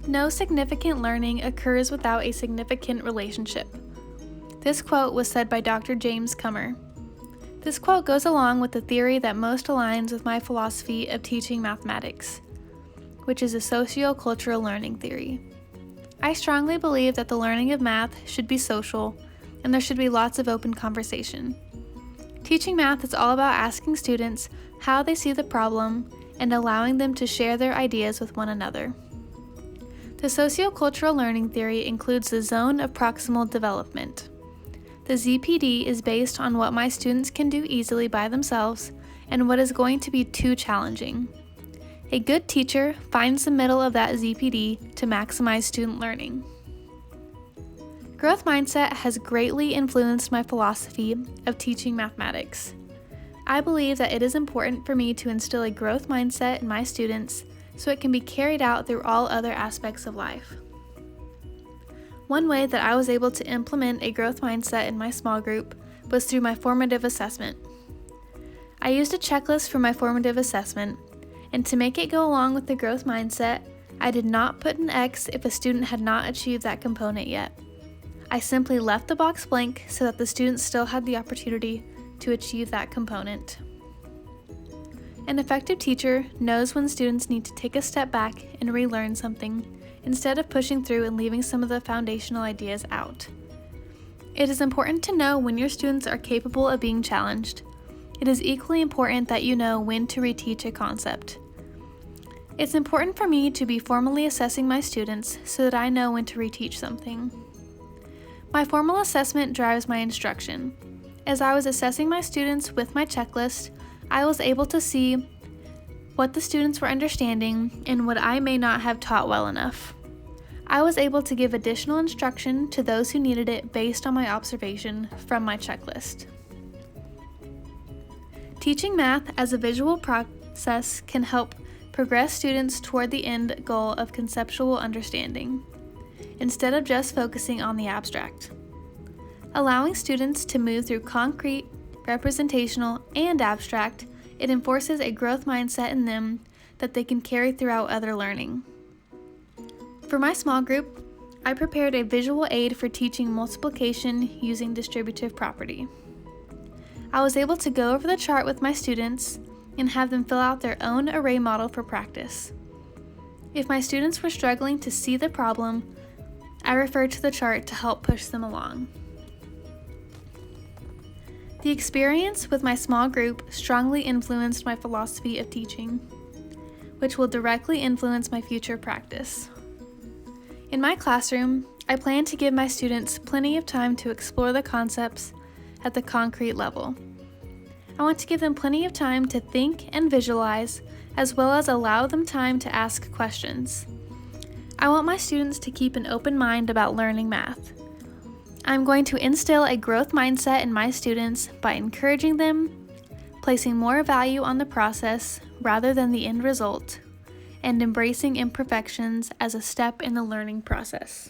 No significant learning occurs without a significant relationship. This quote was said by Dr. James Comer. This quote goes along with the theory that most aligns with my philosophy of teaching mathematics, which is a socio-cultural learning theory. I strongly believe that the learning of math should be social, and there should be lots of open conversation. Teaching math is all about asking students how they see the problem and allowing them to share their ideas with one another. The sociocultural learning theory includes the zone of proximal development. The ZPD is based on what my students can do easily by themselves and what is going to be too challenging. A good teacher finds the middle of that ZPD to maximize student learning. Growth mindset has greatly influenced my philosophy of teaching mathematics. I believe that it is important for me to instill a growth mindset in my students so it can be carried out through all other aspects of life. One way that I was able to implement a growth mindset in my small group was through my formative assessment. I used a checklist for my formative assessment, and to make it go along with the growth mindset, I did not put an X if a student had not achieved that component yet. I simply left the box blank so that the students still had the opportunity to achieve that component. An effective teacher knows when students need to take a step back and relearn something instead of pushing through and leaving some of the foundational ideas out. It is important to know when your students are capable of being challenged. It is equally important that you know when to reteach a concept. It's important for me to be formally assessing my students so that I know when to reteach something. My formal assessment drives my instruction. As I was assessing my students with my checklist, I was able to see what the students were understanding and what I may not have taught well enough. I was able to give additional instruction to those who needed it based on my observation from my checklist. Teaching math as a visual process can help progress students toward the end goal of conceptual understanding, instead of just focusing on the abstract. Allowing students to move through concrete, representational, and abstract, it enforces a growth mindset in them that they can carry throughout other learning. For my small group, I prepared a visual aid for teaching multiplication using distributive property. I was able to go over the chart with my students and have them fill out their own array model for practice. If my students were struggling to see the problem, I referred to the chart to help push them along. The experience with my small group strongly influenced my philosophy of teaching, which will directly influence my future practice. In my classroom, I plan to give my students plenty of time to explore the concepts at the concrete level. I want to give them plenty of time to think and visualize, as well as allow them time to ask questions. I want my students to keep an open mind about learning math. I'm going to instill a growth mindset in my students by encouraging them, placing more value on the process rather than the end result, and embracing imperfections as a step in the learning process.